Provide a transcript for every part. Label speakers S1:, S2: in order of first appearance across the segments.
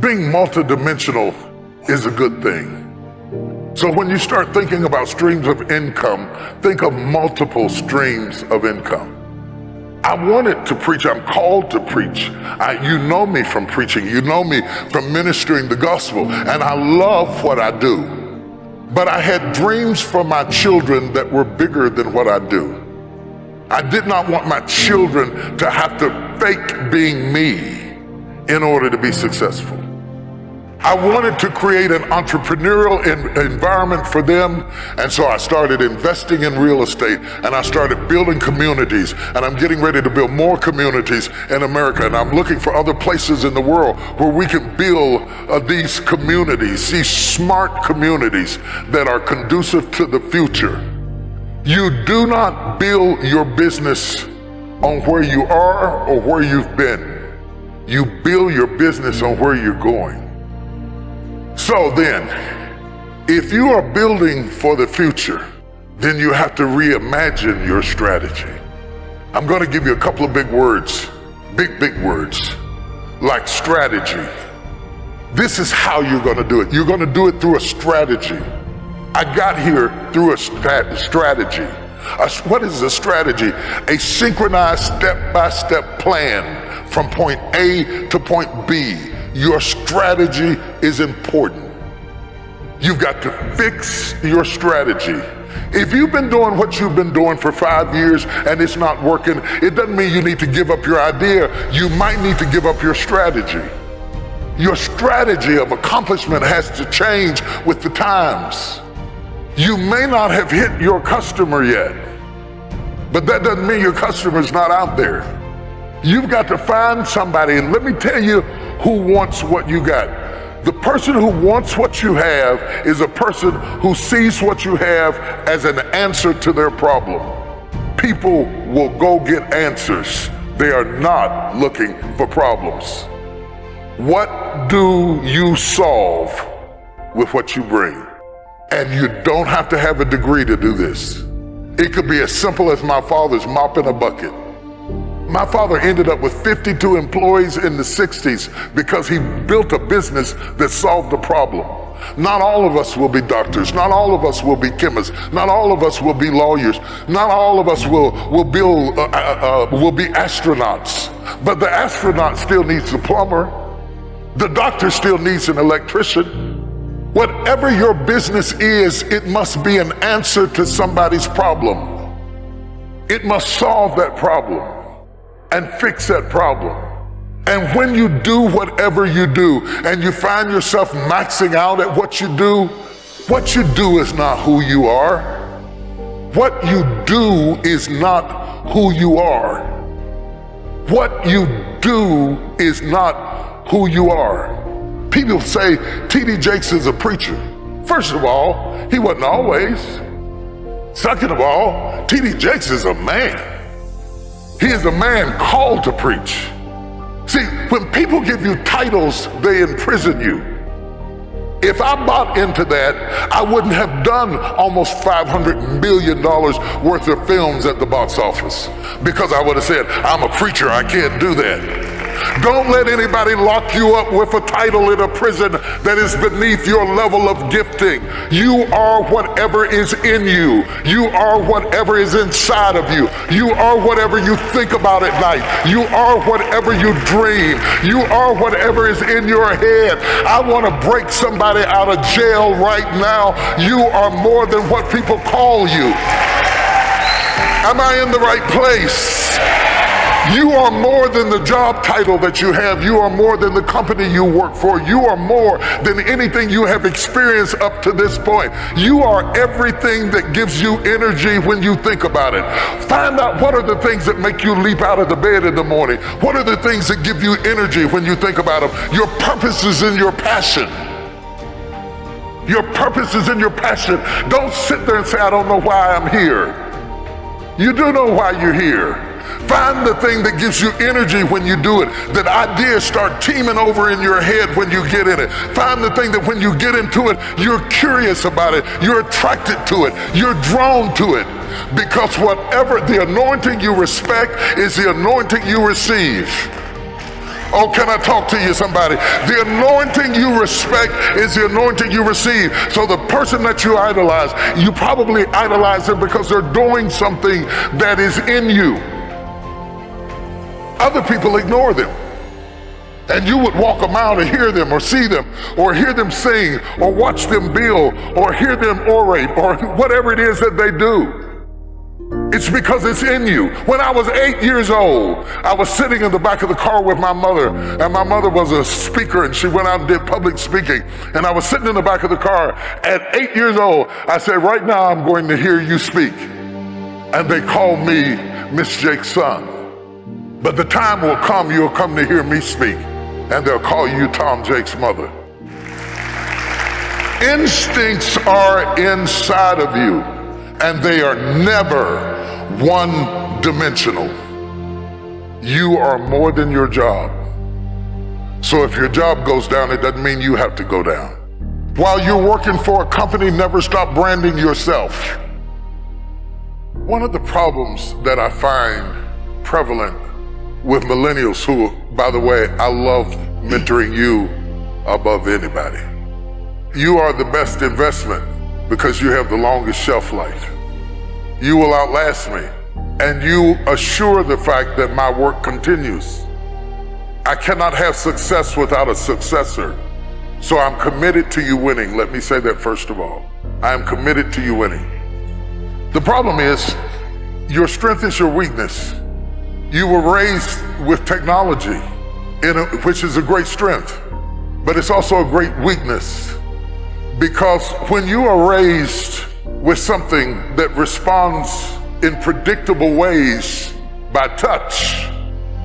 S1: Being multidimensional is a good thing. So when you start thinking about streams of income, think of multiple streams of income. I wanted to preach. I'm called to preach. You know me from preaching. You know me from ministering the gospel. And I love what I do. But I had dreams for my children that were bigger than what I do. I did not want my children to have to fake being me in order to be successful. I wanted to create an entrepreneurial environment for them, and so I started investing in real estate, and I started building communities, and I'm getting ready to build more communities in America, and I'm looking for other places in the world where we can build these communities, these smart communities that are conducive to the future. You do not build your business on where you are or where you've been. You build your business on where you're going. So then, if you are building for the future, then you have to reimagine your strategy. I'm going to give you a couple of big words, big words, like strategy. This is how you're going to do it. You're going to do it through a strategy. I got here through a strategy. What is a strategy? A synchronized step-by-step plan from point A to point B. Your strategy is important. You've got to fix your strategy. If you've been doing what you've been doing for 5 years and it's not working, it doesn't mean you need to give up your idea. You might need to give up your strategy. Your strategy of accomplishment has to change with the times. You may not have hit your customer yet, but that doesn't mean your customer's not out there. You've got to find somebody, and let me tell you who wants what you got. The person who wants what you have is a person who sees what you have as an answer to their problem. People will go get answers. They are not looking for problems. What do you solve with what you bring? And you don't have to have a degree to do this. It could be as simple as my father's mopping a bucket. My father ended up with 52 employees in the 60s because he built a business that solved a problem. Not all of us will be doctors. Not all of us will be chemists. Not all of us will be lawyers. Not all of us will be astronauts. But the astronaut still needs a plumber. The doctor still needs an electrician. Whatever your business is, it must be an answer to somebody's problem. It must solve that problem and fix that problem. And when you do whatever you do and you find yourself maxing out at what you do is not who you are. What you do is not who you are. What you do is not who you are. People say T.D. Jakes is a preacher. First of all, he wasn't always. Second of all, T.D. Jakes is a man. He is a man called to preach. See, when people give you titles, they imprison you. If I bought into that, I wouldn't have done almost $500 million worth of films at the box office, because I would have said, I'm a preacher, I can't do that. Don't let anybody lock you up with a title in a prison that is beneath your level of gifting. You are whatever is in you. You are whatever is inside of you. You are whatever you think about at night. You are whatever you dream. You are whatever is in your head. I want to break somebody out of jail right now. You are more than what people call you. Am I in the right place? You are more than the job title that you have. You are more than the company you work for. You are more than anything you have experienced up to this point. You are everything that gives you energy when you think about it. Find out what are the things that make you leap out of the bed in the morning. What are the things that give you energy when you think about them? Your purpose is in your passion. Your purpose is in your passion. Don't sit there and say, I don't know why I'm here. You do know why you're here. Find the thing that gives you energy when you do it. That ideas start teeming over in your head when you get in it. Find the thing that when you get into it, you're curious about it. You're attracted to it. You're drawn to it. Because whatever the anointing you respect is the anointing you receive. Oh, can I talk to you, somebody? The anointing you respect is the anointing you receive. So the person that you idolize, you probably idolize them because they're doing something that is in you. Other people ignore them. And you would walk a mile to hear them or see them or hear them sing or watch them build or hear them orate or whatever it is that they do. It's because it's in you. When I was 8 years old, I was sitting in the back of the car with my mother, and my mother was a speaker, and she went out and did public speaking. And I was sitting in the back of the car. At 8 years old, I said, right now I'm going to hear you speak. And they called me Miss Jake's son. But the time will come, you'll come to hear me speak, and they'll call you Tom Jake's mother. Instincts are inside of you, and they are never one-dimensional. You are more than your job. So if your job goes down, it doesn't mean you have to go down. While you're working for a company, never stop branding yourself. One of the problems that I find prevalent with millennials who, by the way, I love mentoring you above anybody. You are the best investment because you have the longest shelf life. You will outlast me, and you assure the fact that my work continues. I cannot have success without a successor. So I'm committed to you winning. Let me say that first of all. I am committed to you winning. The problem is, your strength is your weakness. You were raised with technology, which is a great strength, but it's also a great weakness. Because when you are raised with something that responds in predictable ways by touch,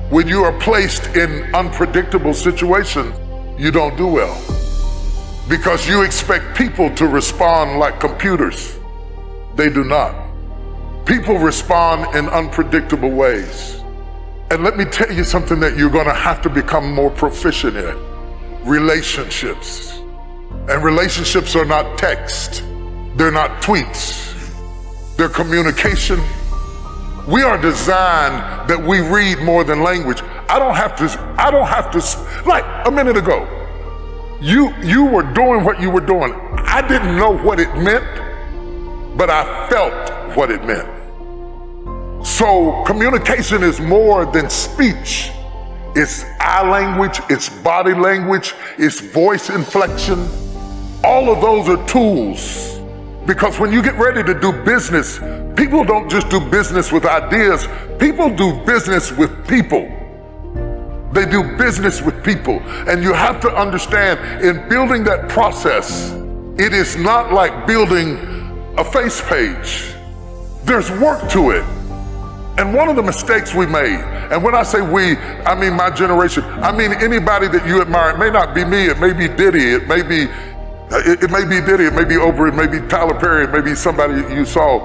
S1: when you are placed in unpredictable situations, you don't do well. Because you expect people to respond like computers. They do not. People respond in unpredictable ways. And let me tell you something that you're gonna have to become more proficient in. Relationships. And relationships are not text. They're not tweets. They're communication. We are designed that we read more than language. I don't have to, like a minute ago, you were doing what you were doing. I didn't know what it meant, but I felt what it meant. So communication is more than speech. It's eye language, it's body language, it's voice inflection. All of those are tools. Because when you get ready to do business, people don't just do business with ideas, people do business with people. They do business with people. And you have to understand, in building that process, it is not like building a face page. There's work to it. And one of the mistakes we made, and when I say we, I mean my generation, I mean anybody that you admire. It may not be me, it may be Diddy, it may be Diddy, it may be Oprah, it may be Tyler Perry, it may be somebody you saw,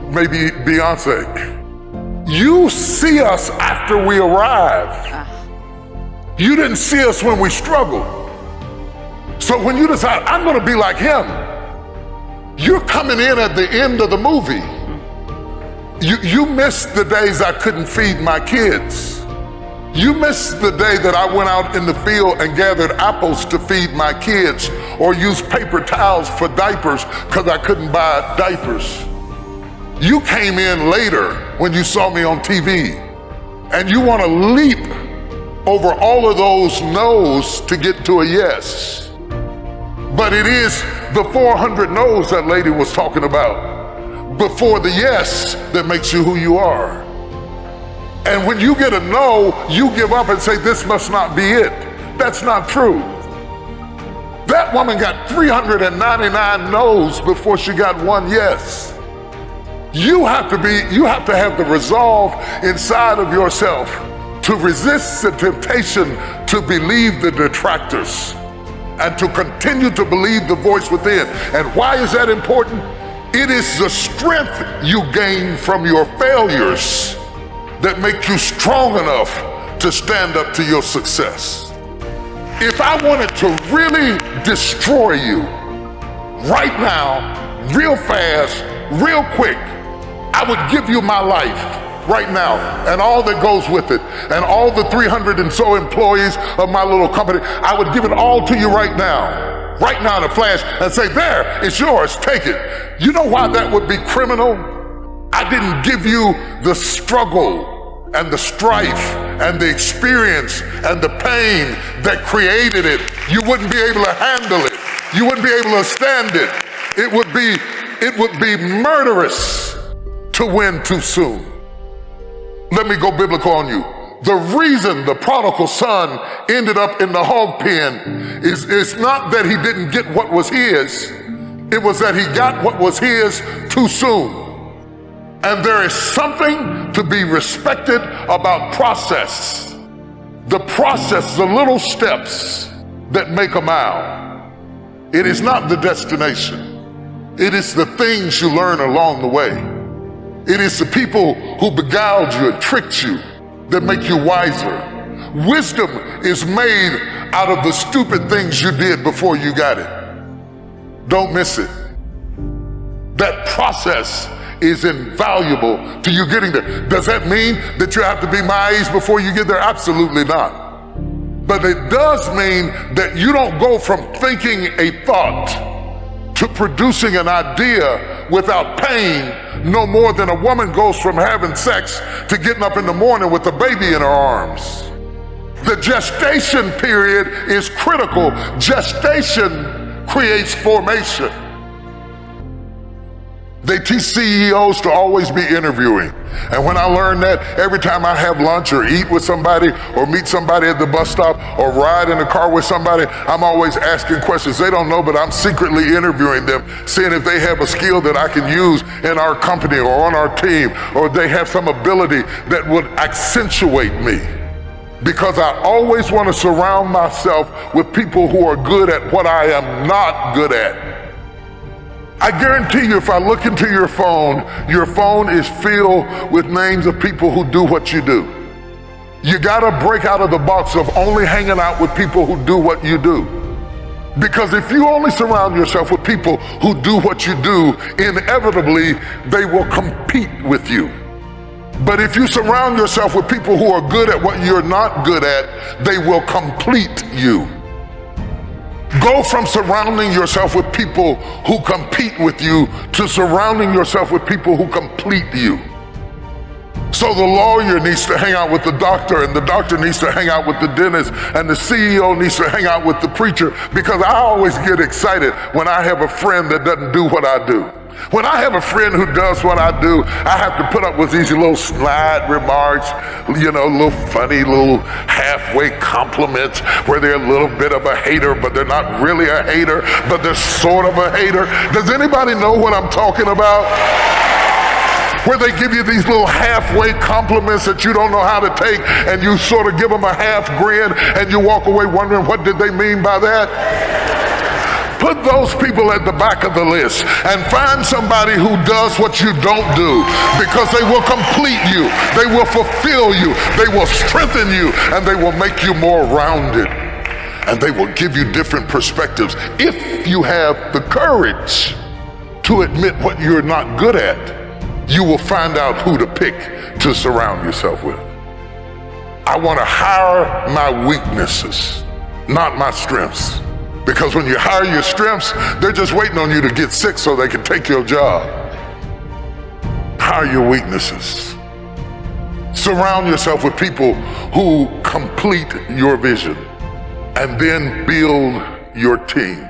S1: maybe Beyonce. You see us after we arrive. You didn't see us when we struggled. So when you decide, I'm gonna be like him, you're coming in at the end of the movie. You missed the days I couldn't feed my kids. You missed the day that I went out in the field and gathered apples to feed my kids or used paper towels for diapers because I couldn't buy diapers. You came in later when you saw me on TV, and you want to leap over all of those no's to get to a yes. But it is the 400 no's that lady was talking about before the yes that makes you who you are. And when you get a no, you give up and say, this must not be it. That's not true. That woman got 399 no's before she got one yes. You have to have the resolve inside of yourself to resist the temptation to believe the detractors and to continue to believe the voice within. And why is that important? It is the strength you gain from your failures that make you strong enough to stand up to your success. If I wanted to really destroy you right now, real fast, real quick, I would give you my life right now, and all that goes with it, and all the 300 and so employees of my little company, I would give it all to you right now in a flash, and say, there, it's yours, take it. You know why that would be criminal? I didn't give you the struggle and the strife and the experience and the pain that created it. You wouldn't be able to handle it. You wouldn't be able to stand it. It would be murderous to win too soon. Let me go biblical on you. The reason the prodigal son ended up in the hog pen is not that he didn't get what was his, it was that he got what was his too soon. And there is something to be respected about process. The process, the little steps that make a mile. It is not the destination. It is the things you learn along the way. It is the people who beguiled you and tricked you that make you wiser. Wisdom is made out of the stupid things you did before you got it. Don't miss it. That process is invaluable to you getting there. Does that mean that you have to be my age before you get there? Absolutely not. But it does mean that you don't go from thinking a thought to producing an idea without pain, no more than a woman goes from having sex to getting up in the morning with a baby in her arms. The gestation period is critical. Gestation creates formation. They teach CEOs to always be interviewing. And when I learned that, every time I have lunch or eat with somebody or meet somebody at the bus stop or ride in the car with somebody, I'm always asking questions. They don't know, but I'm secretly interviewing them, seeing if they have a skill that I can use in our company or on our team, or they have some ability that would accentuate me. Because I always want to surround myself with people who are good at what I am not good at. I guarantee you, if I look into your phone is filled with names of people who do what you do. You gotta break out of the box of only hanging out with people who do what you do. Because if you only surround yourself with people who do what you do, inevitably they will compete with you. But if you surround yourself with people who are good at what you're not good at, they will complete you. Go from surrounding yourself with people who compete with you to surrounding yourself with people who complete you. So the lawyer needs to hang out with the doctor, and the doctor needs to hang out with the dentist, and the CEO needs to hang out with the preacher, because I always get excited when I have a friend that doesn't do what I do. When I have a friend who does what I do, I have to put up with these little snide remarks, little funny, little halfway compliments where they're a little bit of a hater, but they're not really a hater, but they're sort of a hater. Does anybody know what I'm talking about? Where they give you these little halfway compliments that you don't know how to take, and you sort of give them a half grin, and you walk away wondering, what did they mean by that? Put those people at the back of the list and find somebody who does what you don't do, because they will complete you, they will fulfill you, they will strengthen you, and they will make you more rounded. And they will give you different perspectives if you have the courage to admit what you're not good at. You will find out who to pick to surround yourself with. I want to hire my weaknesses, not my strengths. Because when you hire your strengths, they're just waiting on you to get sick so they can take your job. Hire your weaknesses. Surround yourself with people who complete your vision, and then build your team.